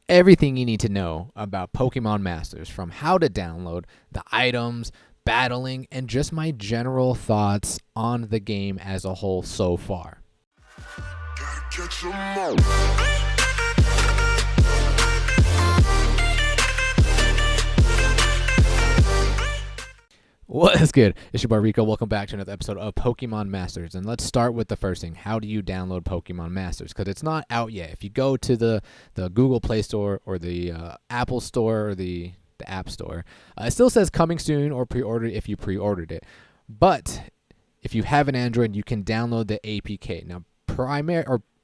everything you need to know about Pokemon Masters, from how to download, the items, battling, and just my general thoughts on the game as a whole so far. What is good? It's your boy Rico. Welcome back to another episode of Pokemon Masters. And let's start with the first thing. How do you download Pokemon Masters? Because it's not out yet. If you go to the Google Play Store or the Apple Store or the App Store, it still says coming soon or pre-order if you pre-ordered it. But if you have an Android, you can download the APK. Now,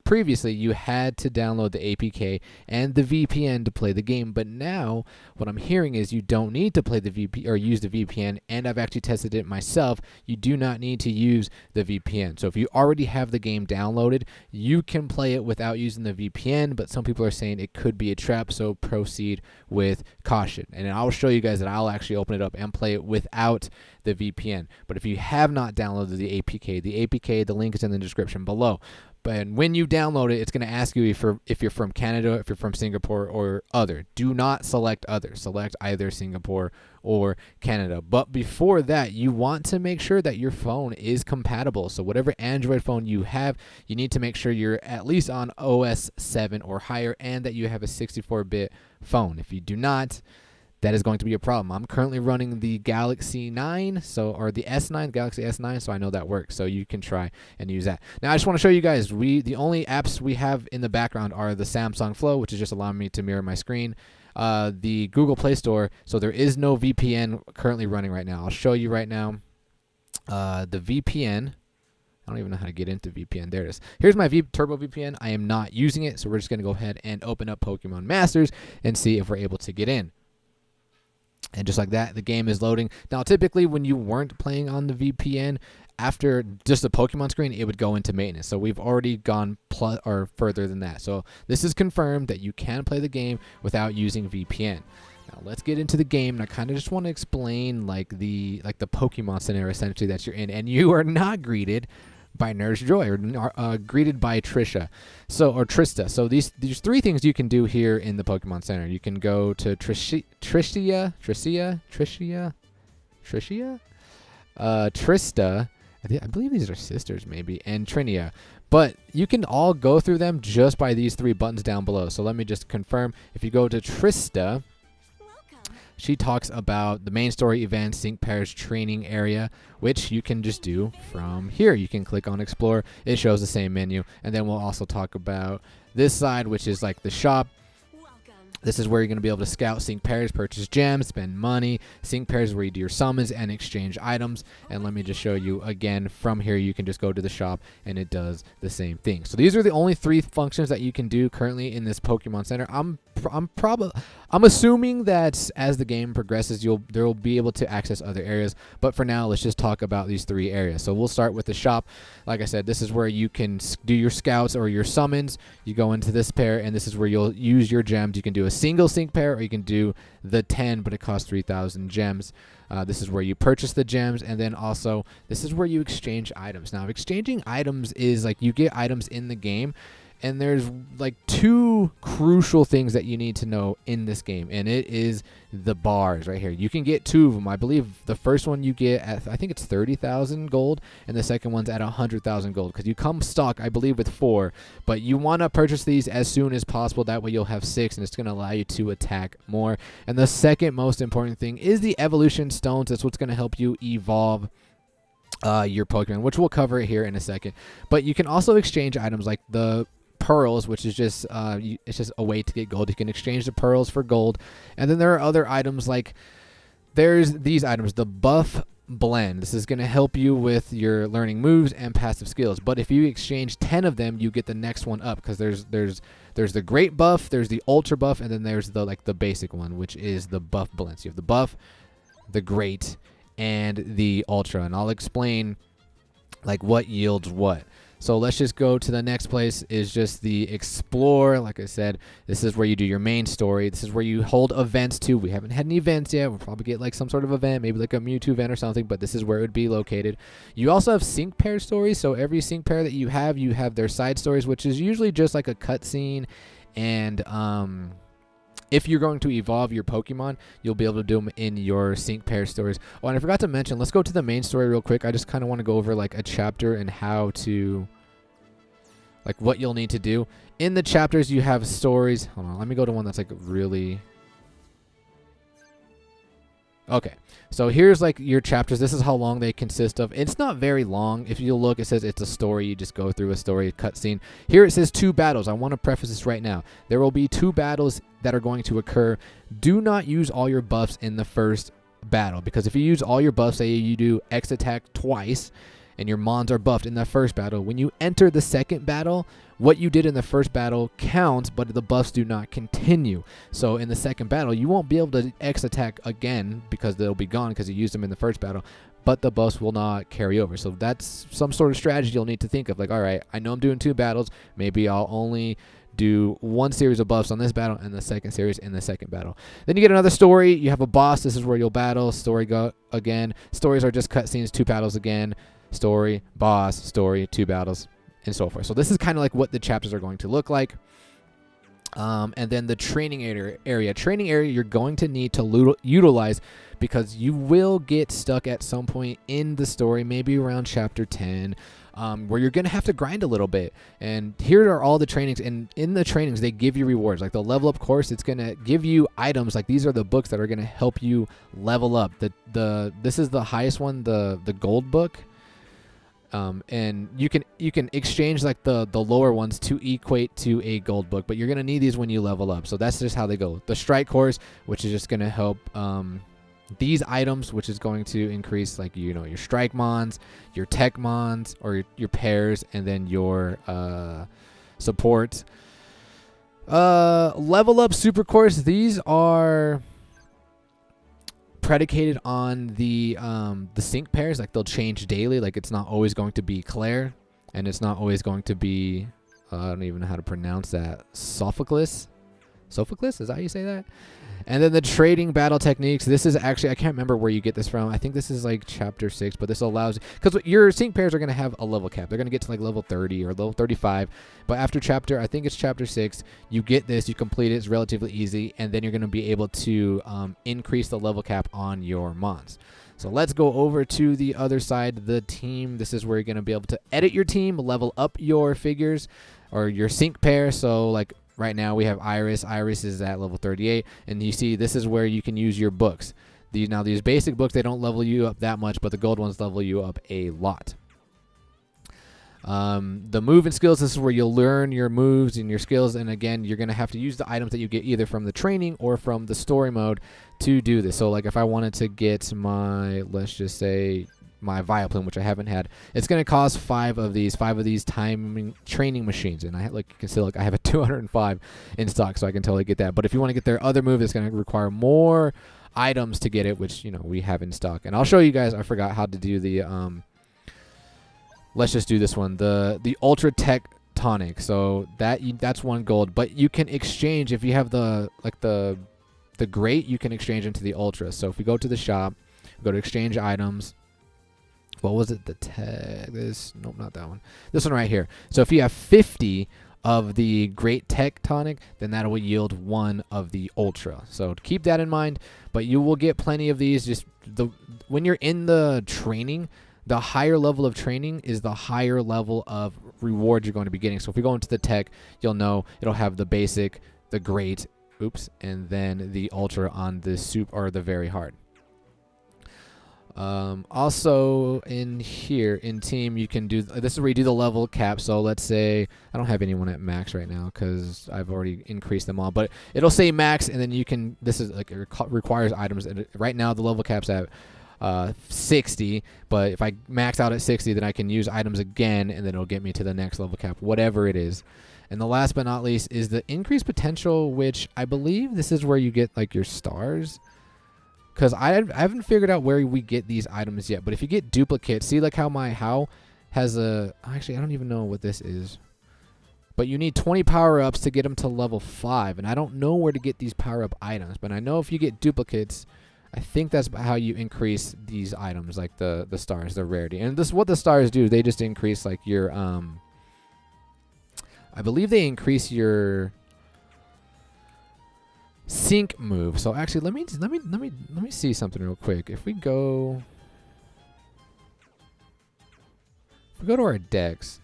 previously, you had to download the APK and the VPN to play the game, but now what I'm hearing is you don't need to play the VPN or use the VPN, and I've actually tested it myself. You do not need to use the VPN. So if you already have the game downloaded, you can play it without using the VPN, but some people are saying it could be a trap, so proceed with caution. And I'll show you guys that I'll actually open it up and play it without the VPN. But if you have not downloaded the APK, the link is in the description below. But when you download it, it's going to ask you if you're from Canada, if you're from Singapore, or other. Do not select other. Select either Singapore or Canada. But before that, you want to make sure that your phone is compatible. So whatever Android phone you have, you need to make sure you're at least on OS 7 or higher, and that you have a 64-bit phone. If you do not, that is going to be a problem. I'm currently running the Galaxy 9, or the S9, Galaxy S9, so I know that works. So you can try and use that. Now, I just want to show you guys, the only apps we have in the background are the Samsung Flow, which is just allowing me to mirror my screen, the Google Play Store, so there is no VPN currently running right now. I'll show you right now the VPN. I don't even know how to get into VPN. There it is. Here's my Turbo VPN. I am not using it, so we're just going to go ahead and open up Pokemon Masters and see if we're able to get in. And just like that, the game is loading. Now, typically, when you weren't playing on the VPN, after just the Pokemon screen, it would go into maintenance. So we've already gone further than that. So this is confirmed that you can play the game without using VPN. Now, let's get into the game. And I kind of just want to explain like the Pokemon Center essentially that you're in. And you are not greeted by Nurse Joy, or greeted by Trista. So these three things you can do here in the Pokemon Center. You can go to Trista, I believe these are sisters maybe, and Trinia. But you can all go through them just by these three buttons down below. So let me just confirm. If you go to Trista, she talks about the main story event, Sync Pair's training area, which you can just do from here. You can click on Explore. It shows the same menu. And then we'll also talk about this side, which is like the shop. This is where you're going to be able to scout Sync Pairs, purchase gems, spend money. Sync Pairs is where you do your summons and exchange items. And let me just show you again. From here, you can just go to the shop, and it does the same thing. So these are the only three functions that you can do currently in this Pokemon Center. I'm assuming that as the game progresses, there will be able to access other areas. But for now, let's just talk about these three areas. So we'll start with the shop. Like I said, this is where you can do your scouts or your summons. You go into this pair, and this is where you'll use your gems. You can do a single Sync Pair, or you can do the 10, but it costs 3,000 gems. This is where you purchase the gems, and then also this is where you exchange items. Now, exchanging items is like you get items in the game, and there's like two crucial things that you need to know in this game, and it is the bars right here. You can get two of them. I believe the first one you get at, I think it's 30,000 gold, and the second one's at 100,000 gold, because you come stock, I believe, with 4. But you want to purchase these as soon as possible. That way you'll have 6, and it's going to allow you to attack more. And the second most important thing is the evolution stones. That's what's going to help you evolve your Pokemon, which we'll cover here in a second. But you can also exchange items like the pearls, which is just it's just a way to get gold. You can exchange the pearls for gold. And then there are other items, like there's these items, the buff blend. This is going to help you with your learning moves and passive skills. But if you exchange 10 of them, you get the next one up, because there's the great buff, there's the ultra buff, and then there's the basic one, which is the buff blend. So you have the buff, the great, and the ultra, and I'll explain like what yields what. So let's just go to the next place, is just the Explore. Like I said, this is where you do your main story. This is where you hold events too. We haven't had any events yet. We'll probably get like some sort of event, maybe like a Mewtwo event or something, but this is where it would be located. You also have Sync Pair stories. So every Sync Pair that you have their side stories, which is usually just like a cutscene and if you're going to evolve your Pokemon, you'll be able to do them in your sync pair stories. Oh, and I forgot to mention, let's go to the main story real quick. I just kind of want to go over like a chapter and how to, like what you'll need to do. In the chapters, you have stories. Hold on, let me go to one that's like really... Okay, so here's like your chapters. This is how long they consist of. It's not very long. If you look, it says it's a story. You just go through a story cutscene. Here it says 2 battles. I want to preface this right now. There will be 2 battles that are going to occur. Do not use all your buffs in the first battle, because if you use all your buffs, say you do X attack twice, and your mons are buffed in that first battle, when you enter the second battle, what you did in the first battle counts, but the buffs do not continue. So in the second battle, you won't be able to X attack again because they'll be gone because you used them in the first battle, but the buffs will not carry over. So that's some sort of strategy you'll need to think of. Like, all right, I know I'm doing 2 battles. Maybe I'll only do 1 series of buffs on this battle and the second series in the second battle. Then you get another story. You have a boss. This is where you'll battle. Story go again. Stories are just cutscenes, 2 battles again. Story, boss, story, 2 battles, and so forth. So this is kind of like what the chapters are going to look like. And then the training area. Training area you're going to need to utilize because you will get stuck at some point in the story, maybe around chapter 10, where you're going to have to grind a little bit. And here are all the trainings. And in the trainings, they give you rewards. Like the level up course, it's going to give you items. Like these are the books that are going to help you level up. This is the highest one, the gold book. And you can exchange like the lower ones to equate to a gold book, but you're gonna need these when you level up. So that's just how they go. The strike course, which is just gonna help these items, which is going to increase like your strike mons, your tech mons, or your pairs, and then your support. Level up super course. These are predicated on the sync pairs. Like they'll change daily. Like it's not always going to be Claire, and it's not always going to be I don't even know how to pronounce that. Sophocles, is that how you say that? And then the trading battle techniques. This is actually, I can't remember where you get this from. I think this is like chapter 6, but this allows, because your sync pairs are going to have a level cap. They're going to get to like level 30 or level 35. But after I think it's chapter 6, you get this, you complete it, it's relatively easy, and then you're going to be able to increase the level cap on your mons. So let's go over to the other side, the team. This is where you're going to be able to edit your team, level up your figures or your sync pair. So like right now we have Iris. Iris is at level 38, and you see this is where you can use your books. These basic books, they don't level you up that much, but the gold ones level you up a lot. The move and skills, this is where you'll learn your moves and your skills, and again, you're going to have to use the items that you get either from the training or from the story mode to do this. So like if I wanted to get my, let's just say, my Vileplume, which I haven't had, it's going to cost 5 of these training machines, and I like you can see, like I have a 205 in stock, so I can totally get that. But if you want to get their other move, it's going to require more items to get it, which we have in stock. And I'll show you guys. I forgot how to do the let's just do this one, the Ultra Tech Tonic. So that's 1 gold, but you can exchange if you have the great, you can exchange into the Ultra. So if we go to the shop, go to exchange items. What was it? The tech. Nope, not that one. This one right here. So if you have 50 of the Great Tech Tonic, then that will yield 1 of the Ultra. So keep that in mind. But you will get plenty of these. Just when you're in the training, the higher level of training is the higher level of rewards you're going to be getting. So if we go into the tech, you'll know it'll have the basic, the great, and then the Ultra on the super or the very hard. Also in here in team, you can do this is where you do the level cap. So let's say I don't have anyone at max right now because I've already increased them all, but it'll say max, and then you can, this is like it requires items, and right now the level cap's at 60, but if I max out at 60, then I can use items again, and then it'll get me to the next level cap, whatever it is. And the last but not least is the increased potential, which I believe this is where you get like your stars. Because I haven't figured out where we get these items yet. But if you get duplicates, see like how my How has a... Actually, I don't even know what this is. But you need 20 power-ups to get them to level 5. And I don't know where to get these power-up items. But I know if you get duplicates, I think that's how you increase these items. Like the stars, the rarity. And this what the stars do. They just increase like your... I believe they increase your... sync move. So actually, let me see something real quick. If we go to our decks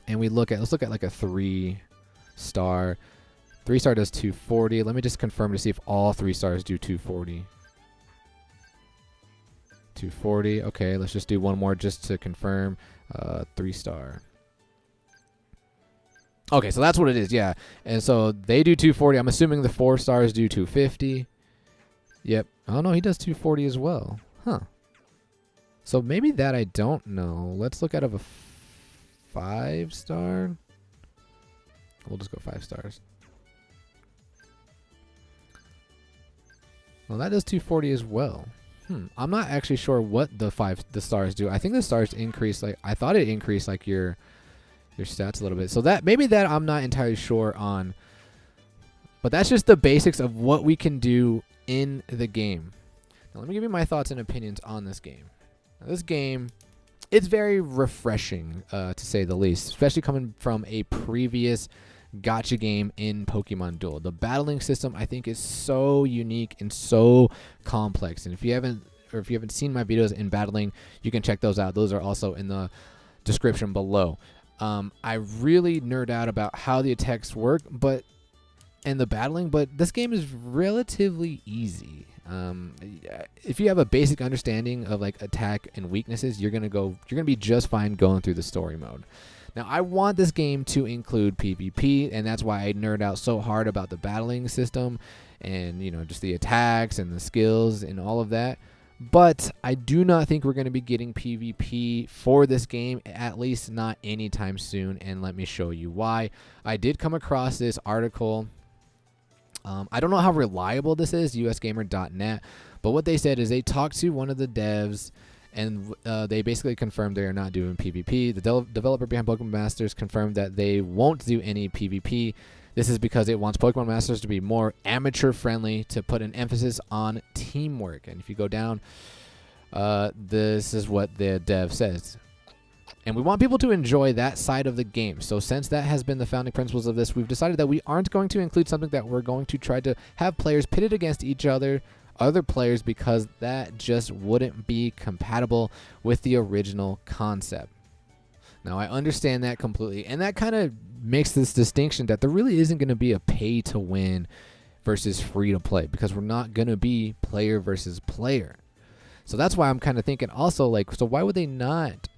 and let's look at like a 3-star. 3-star does 240. Let me just confirm to see if all 3 stars do 240. 240. Okay, let's just do one more just to confirm. 3-star. Okay, so that's what it is, yeah. And so they do 240. I'm assuming the 4 stars do 250. Yep. Oh, no, he does 240 as well. Huh. So maybe that I don't know. Let's look at a 5-star. We'll just go 5 stars. Well, that does 240 as well. I'm not actually sure what the stars do. I think the stars increase, like, I thought it increased like your stats a little bit. So that maybe that I'm not entirely sure on. But that's just the basics of what we can do in the game. Now let me give you my thoughts and opinions on this game. Now, this game, it's very refreshing, to say the least, especially coming from a previous gacha game in Pokemon Duel. The battling system, I think, is so unique and so complex. And if you haven't seen my videos in battling, you can check those out. Those are also in the description below. I really nerd out about how the attacks work, and the battling, but this game is relatively easy. If you have a basic understanding of like attack and weaknesses, you're gonna be just fine going through the story mode. Now, I want this game to include PvP, and that's why I nerd out so hard about the battling system and, you know, just the attacks and the skills and all of that. But I do not think we're going to be getting PvP for this game, at least not anytime soon, and let me show you why. I did come across this article. I don't know how reliable this is, usgamer.net, but what they said is they talked to one of the devs, and they basically confirmed they are not doing PvP. The developer behind Pokemon Masters confirmed that they won't do any PvP. This is because it wants Pokemon Masters to be more amateur-friendly, to put an emphasis on teamwork. And if you go down, this is what the dev says. And we want people to enjoy that side of the game. So since that has been the founding principles of this, we've decided that we aren't going to include something that we're going to try to have players pitted against each other, players, because that just wouldn't be compatible with the original concept. Now, I understand that completely, and that kind of makes this distinction that there really isn't going to be a pay to win versus free to play, because we're not going to be player versus player. So that's why I'm kind of thinking also, like, so why would they not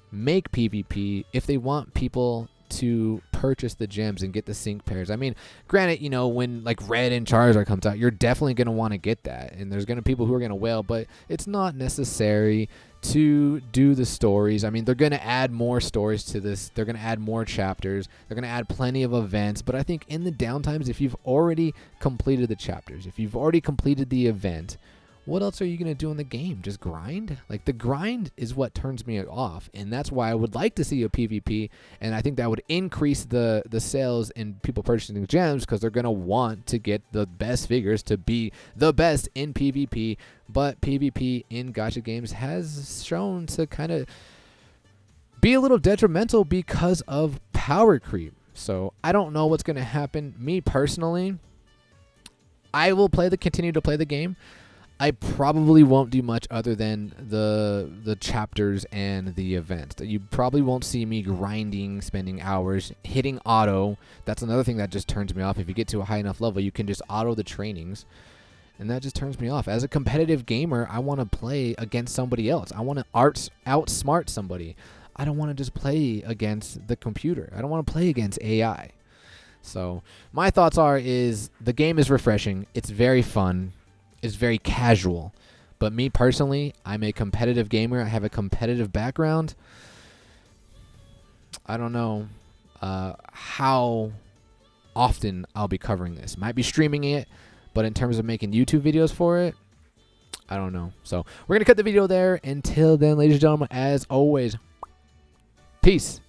make PvP if they want people to purchase the gems and get the sync pairs? I mean, granted, you know, when like Red and Charizard comes out, you're definitely going to want to get that, and there's going to be people who are going to wail, but it's not necessary to do the stories. I mean, they're going to add more stories to this. They're going to add more chapters. They're going to add plenty of events, but I think in the downtimes, if you've already completed the chapters, if you've already completed the event, what else are you going to do in the game? Just grind? Like, the grind is what turns me off, and that's why I would like to see a PvP, and I think that would increase the sales and people purchasing gems, because they're going to want to get the best figures to be the best in PvP. But PvP in gacha games has shown to kind of be a little detrimental because of power creep. So I don't know what's going to happen. Me personally, I will continue to play the game. I probably won't do much other than the chapters and the events. You probably won't see me grinding, spending hours, hitting auto. That's another thing that just turns me off. If you get to a high enough level, you can just auto the trainings, and that just turns me off. As a competitive gamer, I want to play against somebody else. I want to outsmart somebody. I don't want to just play against the computer. I don't want to play against AI. So my thoughts is the game is refreshing. It's very fun. Is very casual, but me personally, I'm a competitive gamer. I have a competitive background. I don't know how often I'll be covering this. Might be streaming it, but in terms of making YouTube videos for it, I don't know. So we're gonna cut the video there. Until then, ladies and gentlemen, as always, peace.